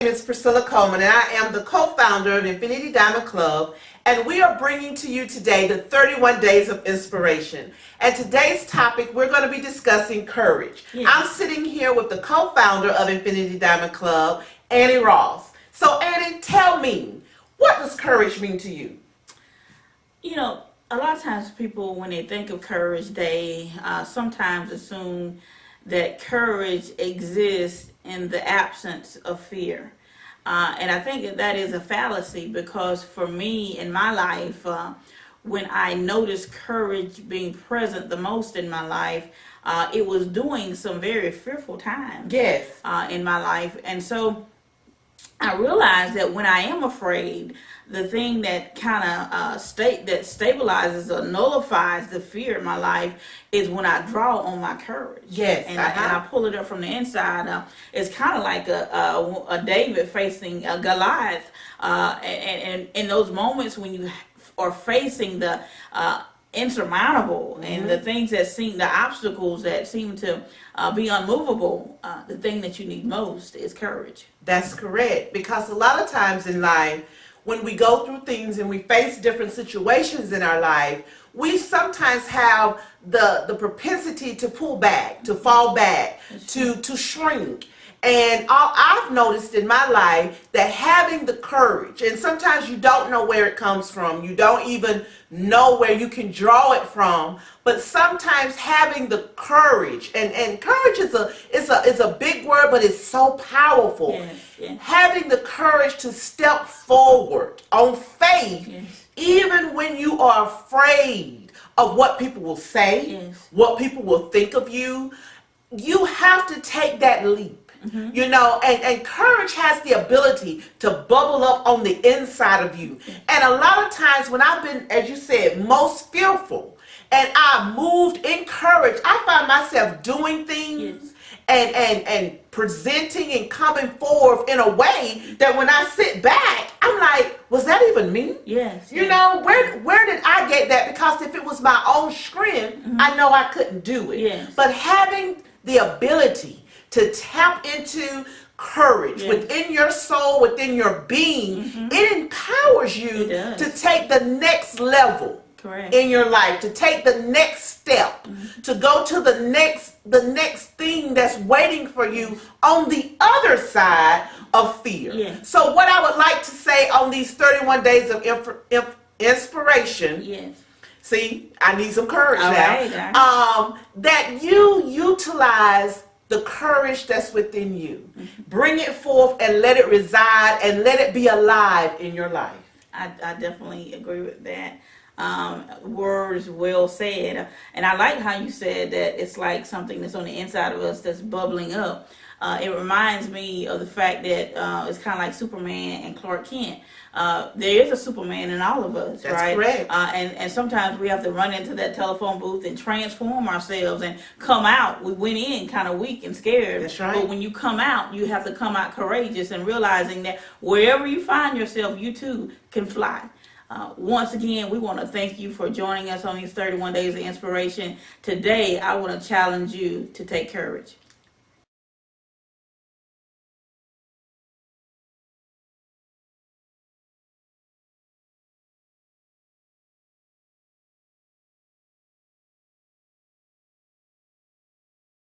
My name is Priscilla Coleman, and I am the co-founder of Infinity Diamond Club, and we are bringing to you today the 31 Days of Inspiration. And today's topic, we're going to be discussing courage. Yes. I'm sitting here with the co-founder of Infinity Diamond Club, Annie Ross. So Annie, tell me, what does courage mean to you? You know, a lot of times people, when they think of courage, they sometimes assume that courage exists in the absence of fear. And I think that is a fallacy, because for me in my life, when I noticed courage being present the most in my life, it was during some very fearful times. Yes. In my life. And so I realized that when I am afraid, the thing that kind of stabilizes or nullifies the fear in my life is when I draw on my courage. Yes, and I pull it up from the inside. It's kind of like a David facing a Goliath, and in those moments when you are facing the insurmountable, and the things that seem, the obstacles that seem to be unmovable, the thing that you need most is courage. That's correct, because a lot of times in life, when we go through things and we face different situations in our life, we sometimes have the propensity to pull back, to fall back, to shrink. And I've noticed in my life that having the courage, and sometimes you don't know where it comes from, you don't even know where you can draw it from, but sometimes having the courage, and courage is a big word, but it's so powerful. Yes, yes. Having the courage to step forward on faith, yes, even when you are afraid of what people will say, yes, what people will think of you, you have to take that leap. You know, and courage has the ability to bubble up on the inside of you. And a lot of times when I've been, as you said, most fearful, and I moved in courage, I find myself doing things, and presenting and coming forth in a way that when I sit back, I'm like, was that even me? Yes. You know, where did I get that? Because if it was my own strength, I know I couldn't do it. Yes. But having the ability to tap into courage within your soul, within your being, it empowers you to take the next level. Correct. In your life, to take the next step, to go to the next thing that's waiting for you on the other side of fear. Yes. So what I would like to say on these 31 days of inspiration, yes, see, I need some courage all now, right. that you utilize the courage that's within you. Bring it forth and let it reside and let it be alive in your life. I definitely agree with that. Words well said. And I like how you said that it's like something that's on the inside of us that's bubbling up. It reminds me of the fact that it's kind of like Superman and Clark Kent. There is a Superman in all of us, That's right? correct. And sometimes we have to run into that telephone booth and transform ourselves and come out. We went in kind of weak and scared. That's right. But when you come out, you have to come out courageous and realizing that wherever you find yourself, you too can fly. Once again, we want to thank you for joining us on these 31 Days of Inspiration. Today, I want to challenge you to take courage.